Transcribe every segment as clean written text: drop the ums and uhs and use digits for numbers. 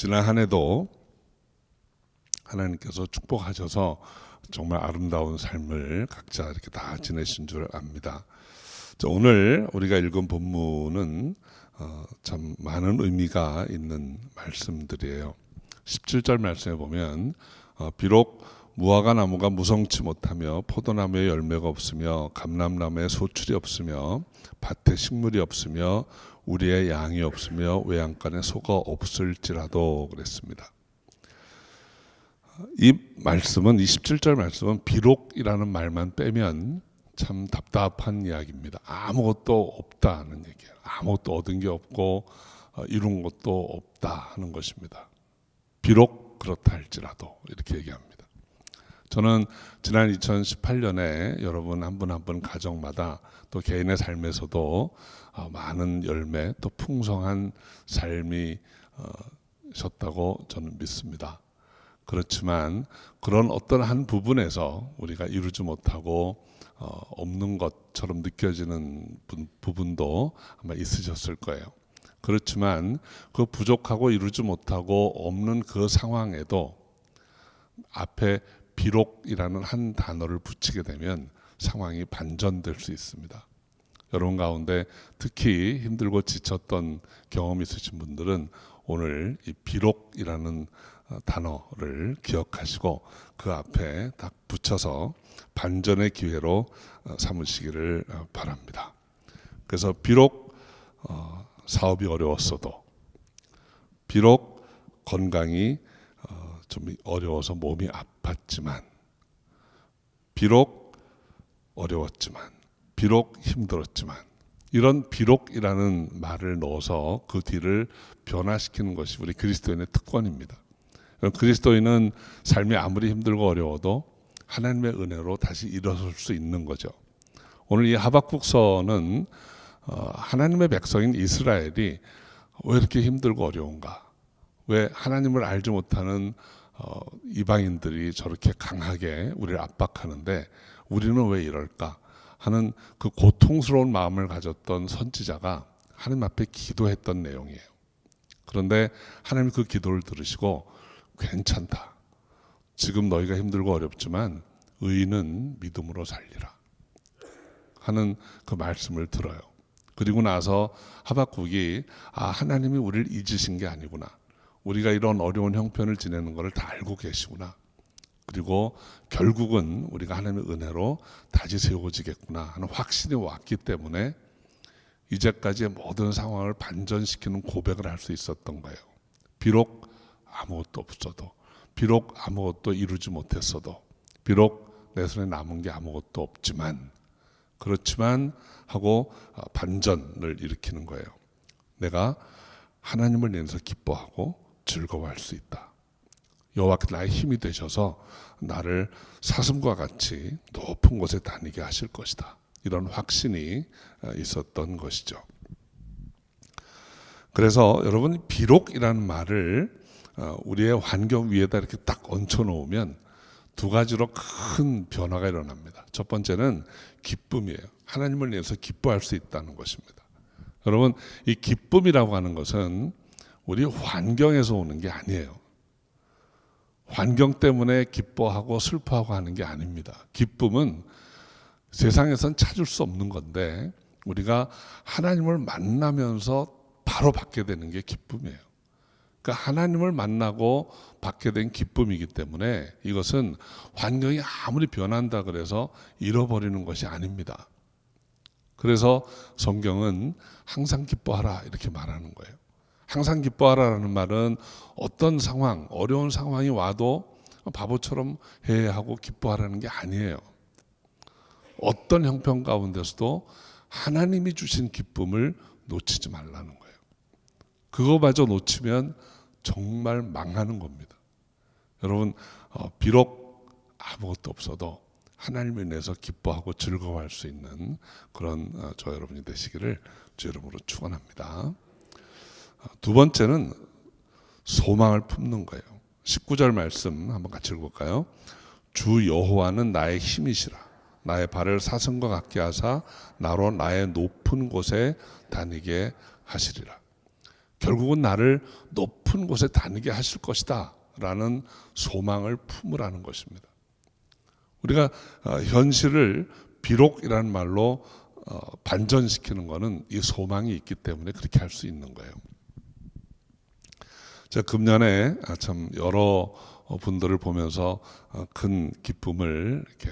지난 한 해도 하나님께서 축복하셔서 정말 아름다운 삶을 각자 이렇게 다 지내신 줄 압니다. 오늘 우리가 읽은 본문은 참 많은 의미가 있는 말씀들이에요. 17절 말씀에 보면 비록 무화과 나무가 무성치 못하며 포도나무에 열매가 없으며 감람나무에 소출이 없으며 밭에 식물이 없으며 우리의 양이 없으며 외양간에 소가 없을지라도 그랬습니다. 이 말씀은 27절 말씀은 비록이라는 말만 빼면 참 답답한 이야기입니다. 아무것도 없다는 얘기예요. 아무것도 얻은 게 없고 이룬 것도 없다 하는 것입니다. 비록 그렇다 할지라도 이렇게 얘기합니다. 저는 지난 2018년에 여러분 한 분 한 분 가정마다 또 개인의 삶에서도 많은 열매 또 풍성한 삶이 셨다고 저는 믿습니다. 그렇지만 그런 어떤 한 부분에서 우리가 이루지 못하고 없는 것처럼 느껴지는 부분도 아마 있으셨을 거예요. 그렇지만 그 부족하고 이루지 못하고 없는 그 상황에도 앞에 비록이라는 한 단어를 붙이게 되면 상황이 반전될 수 있습니다. 여러분 가운데 특히 힘들고 지쳤던 경험이 있으신 분들은 오늘 이 비록이라는 단어를 기억하시고 그 앞에 딱 붙여서 반전의 기회로 삼으시기를 바랍니다. 그래서 비록 사업이 어려웠어도, 비록 건강이 좀 어려워서 몸이 아팠지만, 비록 어려웠지만, 비록 힘들었지만, 이런 비록이라는 말을 넣어서 그 뒤를 변화시키는 것이 우리 그리스도인의 특권입니다. 그리스도인은 삶이 아무리 힘들고 어려워도 하나님의 은혜로 다시 일어설 수 있는 거죠. 오늘 이 하박국서는 하나님의 백성인 이스라엘이 왜 이렇게 힘들고 어려운가? 왜 하나님을 알지 못하는 이방인들이 저렇게 강하게 우리를 압박하는데 우리는 왜 이럴까? 하는 그 고통스러운 마음을 가졌던 선지자가 하나님 앞에 기도했던 내용이에요. 그런데 하나님 그 기도를 들으시고 괜찮다. 지금 너희가 힘들고 어렵지만 의인은 믿음으로 살리라 하는 그 말씀을 들어요. 그리고 나서 하박국이 하나님이 우리를 잊으신 게 아니구나. 우리가 이런 어려운 형편을 지내는 것을 다 알고 계시구나. 그리고 결국은 우리가 하나님의 은혜로 다시 세워지겠구나 하는 확신이 왔기 때문에 이제까지의 모든 상황을 반전시키는 고백을 할 수 있었던 거예요. 비록 아무것도 없어도, 비록 아무것도 이루지 못했어도, 비록 내 손에 남은 게 아무것도 없지만, 그렇지만 하고 반전을 일으키는 거예요. 내가 하나님을 인해서 기뻐하고 즐거워할 수 있다. 여호와께서 나의 힘이 되셔서 나를 사슴과 같이 높은 곳에 다니게 하실 것이다. 이런 확신이 있었던 것이죠. 그래서 여러분 비록이라는 말을 우리의 환경 위에다 이렇게 딱 얹혀 놓으면 두 가지로 큰 변화가 일어납니다. 첫 번째는 기쁨이에요. 하나님을 위해서 기뻐할 수 있다는 것입니다. 여러분 이 기쁨이라고 하는 것은 우리 환경에서 오는 게 아니에요. 환경 때문에 기뻐하고 슬퍼하고 하는 게 아닙니다. 기쁨은 세상에선 찾을 수 없는 건데 우리가 하나님을 만나면서 바로 받게 되는 게 기쁨이에요. 그러니까 하나님을 만나고 받게 된 기쁨이기 때문에 이것은 환경이 아무리 변한다 그래서 잃어버리는 것이 아닙니다. 그래서 성경은 항상 기뻐하라 이렇게 말하는 거예요. 항상 기뻐하라는 말은 어떤 상황, 어려운 상황이 와도 바보처럼 해하고 기뻐하라는 게 아니에요. 어떤 형편 가운데서도 하나님이 주신 기쁨을 놓치지 말라는 거예요. 그거마저 놓치면 정말 망하는 겁니다. 여러분 비록 아무것도 없어도 하나님을 인해서 기뻐하고 즐거워할 수 있는 그런 저 여러분이 되시기를 주 이름으로 축원합니다. 두 번째는 소망을 품는 거예요. 19절 말씀 한번 같이 읽어볼까요? 주 여호와는 나의 힘이시라. 나의 발을 사슴과 같게 하사 나로 나의 높은 곳에 다니게 하시리라. 결국은 나를 높은 곳에 다니게 하실 것이다 라는 소망을 품으라는 것입니다. 우리가 현실을 비록이라는 말로 반전시키는 것은 이 소망이 있기 때문에 그렇게 할 수 있는 거예요. 제가 금년에 참 여러 분들을 보면서 큰 기쁨을 이렇게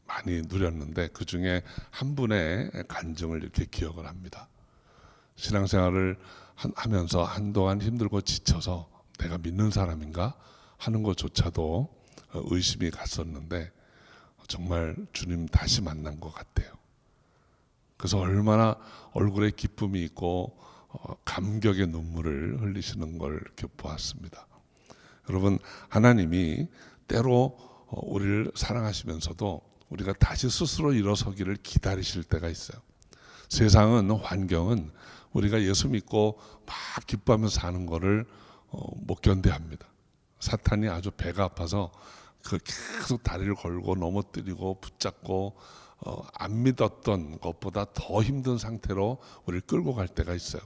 많이 누렸는데 그 중에 한 분의 간증을 이렇게 기억을 합니다. 신앙생활을 하면서 한동안 힘들고 지쳐서 내가 믿는 사람인가 하는 것조차도 의심이 갔었는데 정말 주님 다시 만난 것 같아요. 그래서 얼마나 얼굴에 기쁨이 있고 감격의 눈물을 흘리시는 걸 이렇게 보았습니다. 여러분, 하나님이 때로 우리를 사랑하시면서도 우리가 다시 스스로 일어서기를 기다리실 때가 있어요. 세상은, 환경은 우리가 예수 믿고 막 기뻐하면서 사는 거를 못 견뎌합니다. 사탄이 아주 배가 아파서 계속 다리를 걸고 넘어뜨리고 붙잡고 안 믿었던 것보다 더 힘든 상태로 우리를 끌고 갈 때가 있어요.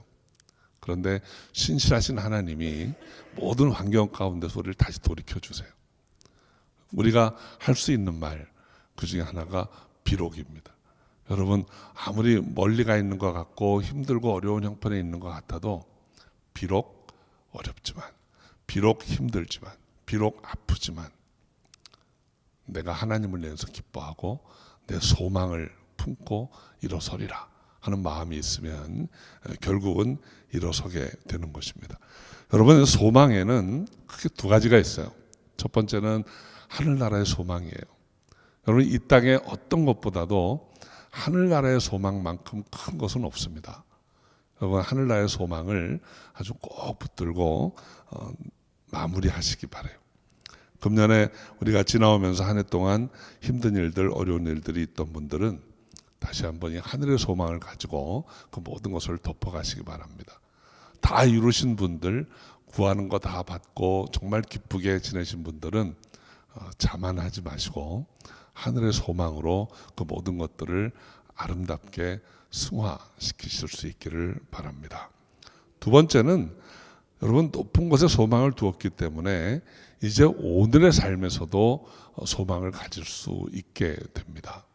그런데 신실하신 하나님이 모든 환경 가운데서 우리를 다시 돌이켜 주세요. 우리가 할 수 있는 말, 그 중에 하나가 비록입니다. 여러분, 아무리 멀리 가 있는 것 같고 힘들고 어려운 형편에 있는 것 같아도 비록 어렵지만, 비록 힘들지만, 비록 아프지만 내가 하나님을 내서 기뻐하고 내 소망을 품고 일어서리라 하는 마음이 있으면 결국은 일어서게 되는 것입니다. 여러분, 소망에는 크게 두 가지가 있어요. 첫 번째는 하늘나라의 소망이에요. 여러분, 이 땅의 어떤 것보다도 하늘나라의 소망만큼 큰 것은 없습니다. 여러분, 하늘나라의 소망을 아주 꼭 붙들고 마무리하시기 바라요. 금년에 우리가 지나오면서 한 해 동안 힘든 일들, 어려운 일들이 있던 분들은 다시 한번 이 하늘의 소망을 가지고 그 모든 것을 덮어가시기 바랍니다. 다 이루신 분들, 구하는 거 다 받고 정말 기쁘게 지내신 분들은 자만하지 마시고 하늘의 소망으로 그 모든 것들을 아름답게 승화시키실 수 있기를 바랍니다. 두 번째는 여러분, 높은 곳에 소망을 두었기 때문에 이제 오늘의 삶에서도 소망을 가질 수 있게 됩니다.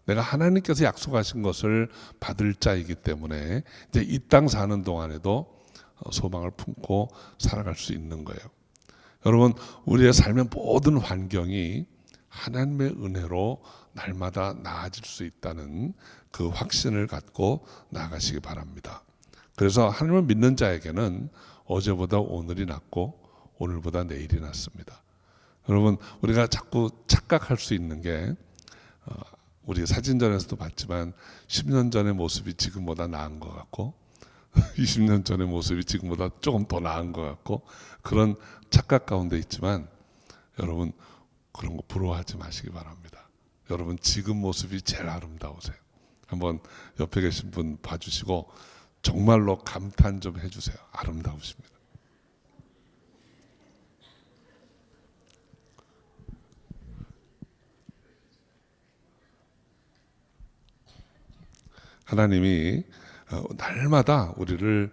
내가 하나님께서 약속하신 것을 받을 자이기 때문에 이제 이 땅 사는 동안에도 소망을 품고 살아갈 수 있는 거예요. 여러분, 우리의 삶의 모든 환경이 하나님의 은혜로 날마다 나아질 수 있다는 그 확신을 갖고 나아가시기 바랍니다. 그래서 하나님을 믿는 자에게는 어제보다 오늘이 낫고 오늘보다 내일이 낫습니다. 여러분, 우리가 자꾸 착각할 수 있는 게 우리 사진전에서도 봤지만 10년 전의 모습이 지금보다 나은 것 같고 20년 전의 모습이 지금보다 조금 더 나은 것 같고 그런 착각 가운데 있지만 여러분, 그런 거 부러워하지 마시기 바랍니다. 여러분, 지금 모습이 제일 아름다우세요. 한번 옆에 계신 분 봐주시고 정말로 감탄 좀 해주세요. 아름다우십니다. 하나님이 날마다 우리를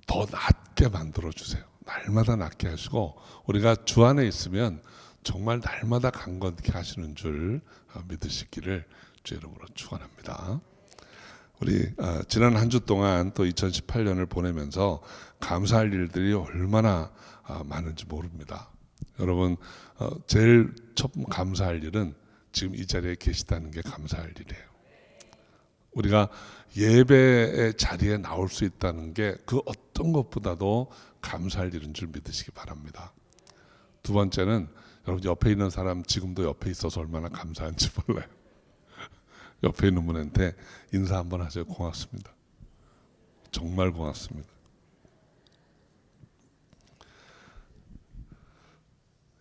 더 낫게 만들어 주세요. 날마다 낫게 하시고 우리가 주 안에 있으면 정말 날마다 강건케 하시는 줄 믿으시기를 주 이름으로 축원합니다. 우리 지난 한 주 동안 또 2018년을 보내면서 감사할 일들이 얼마나 많은지 모릅니다. 여러분, 제일 첫 감사할 일은 지금 이 자리에 계시다는 게 감사할 일이에요. 우리가 예배의 자리에 나올 수 있다는 게 그 어떤 것보다도 감사할 일인 줄 믿으시기 바랍니다. 두 번째는 여러분, 옆에 있는 사람 지금도 옆에 있어서 얼마나 감사한지 몰라요. 옆에 있는 분한테 인사 한번 하세요. 고맙습니다. 정말 고맙습니다.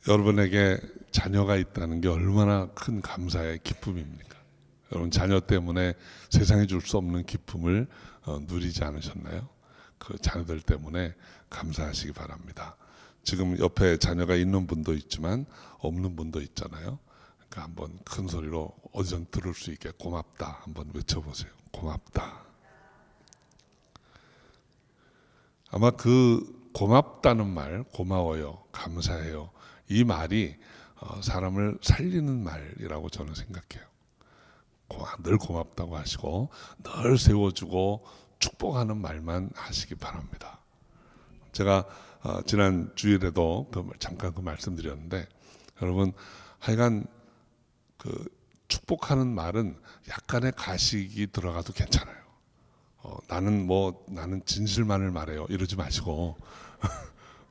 여러분에게 자녀가 있다는 게 얼마나 큰 감사의 기쁨입니까? 여러분, 자녀 때문에 세상에 줄 수 없는 기쁨을 누리지 않으셨나요? 그 자녀들 때문에 감사하시기 바랍니다. 지금 옆에 자녀가 있는 분도 있지만 없는 분도 있잖아요. 그러니까 한번 큰 소리로 어디선 들을 수 있게 고맙다 한번 외쳐보세요. 고맙다. 아마 그 고맙다는 말, 고마워요, 감사해요, 이 말이 사람을 살리는 말이라고 저는 생각해요. 늘 고맙다고 하시고 늘 세워주고 축복하는 말만 하시기 바랍니다. 제가 지난 주일에도 잠깐 그 말씀드렸는데, 여러분 하여간 그 축복하는 말은 약간의 가식이 들어가도 괜찮아요. 나는 진실만을 말해요 이러지 마시고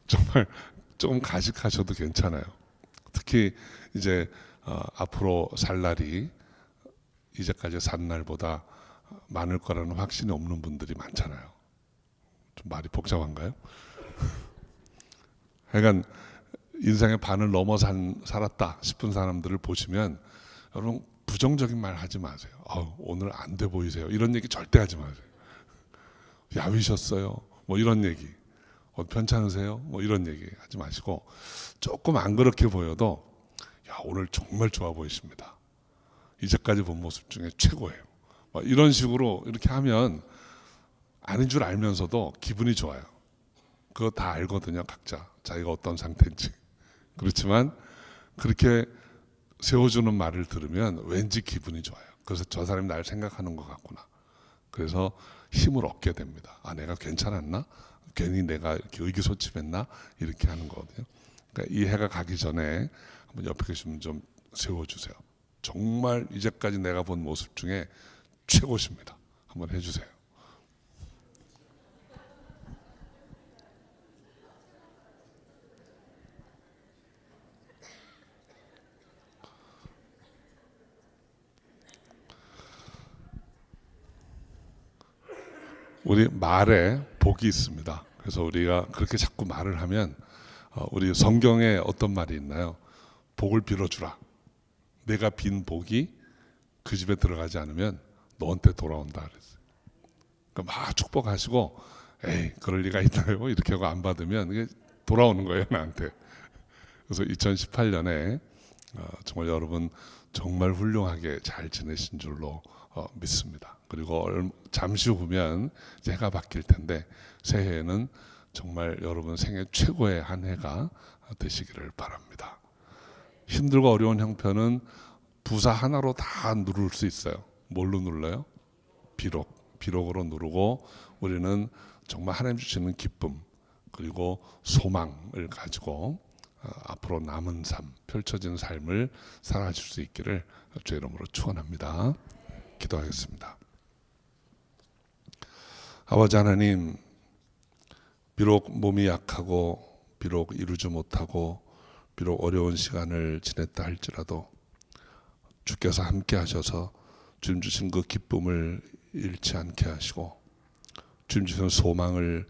정말 조금 가식하셔도 괜찮아요. 특히 이제 앞으로 살 날이 이제까지 산 날보다 많을 거라는 확신이 없는 분들이 많잖아요. 좀 말이 복잡한가요? 하여간 인생의 반을 넘어 살았다 싶은 사람들을 보시면 여러분 부정적인 말 하지 마세요. 오늘 안 돼 보이세요, 이런 얘기 절대 하지 마세요. 야위셨어요, 뭐 이런 얘기, 편찮으세요, 뭐 이런 얘기 하지 마시고, 조금 안 그렇게 보여도 오늘 정말 좋아 보이십니다, 이제까지 본 모습 중에 최고예요, 이런 식으로 이렇게 하면 아닌 줄 알면서도 기분이 좋아요. 그거 다 알거든요, 각자 자기가 어떤 상태인지. 그렇지만 그렇게 세워주는 말을 들으면 왠지 기분이 좋아요. 그래서 저 사람이 날 생각하는 것 같구나. 그래서 힘을 얻게 됩니다. 내가 괜찮았나? 괜히 내가 이렇게 의기소침했나? 이렇게 하는 거거든요. 그러니까 이 해가 가기 전에 한번 옆에 계시면 좀 세워주세요. 정말 이제까지 내가 본 모습 중에 최고십니다. 한번 해주세요. 우리 말에 복이 있습니다. 그래서 우리가 그렇게 자꾸 말을 하면, 우리 성경에 어떤 말이 있나요? 복을 빌어주라. 내가 빈 복이 그 집에 들어가지 않으면 너한테 돌아온다 그랬어요. 그러니까 막 축복하시고 에이 그럴 리가 있나요? 이렇게 하고 안 받으면 이게 돌아오는 거예요, 나한테. 그래서 2018년에 정말 여러분 정말 훌륭하게 잘 지내신 줄로 믿습니다. 그리고 잠시 후면 이제 해가 바뀔 텐데, 새해에는 정말 여러분 생애 최고의 한 해가 되시기를 바랍니다. 힘들고 어려운 형편은 부사 하나로 다 누를 수 있어요. 뭘로 눌러요? 비록으로 누르고, 우리는 정말 하나님 주시는 기쁨 그리고 소망을 가지고 앞으로 남은 삶, 펼쳐진 삶을 살아가실 수 있기를 주의 이름으로 축원합니다. 기도하겠습니다. 아버지 하나님, 비록 몸이 약하고 비록 이루지 못하고 비록 어려운 시간을 지냈다 할지라도 주께서 함께 하셔서 주님 주신 그 기쁨을 잃지 않게 하시고 주님 주신 소망을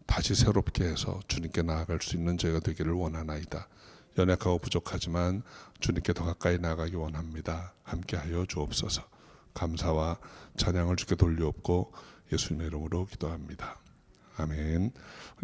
다시 새롭게 해서 주님께 나아갈 수 있는 저희가 되기를 원하나이다. 연약하고 부족하지만 주님께 더 가까이 나아가기 원합니다. 함께하여 주옵소서. 감사와 찬양을 주께 돌려옵고 예수님의 이름으로 기도합니다. 아멘.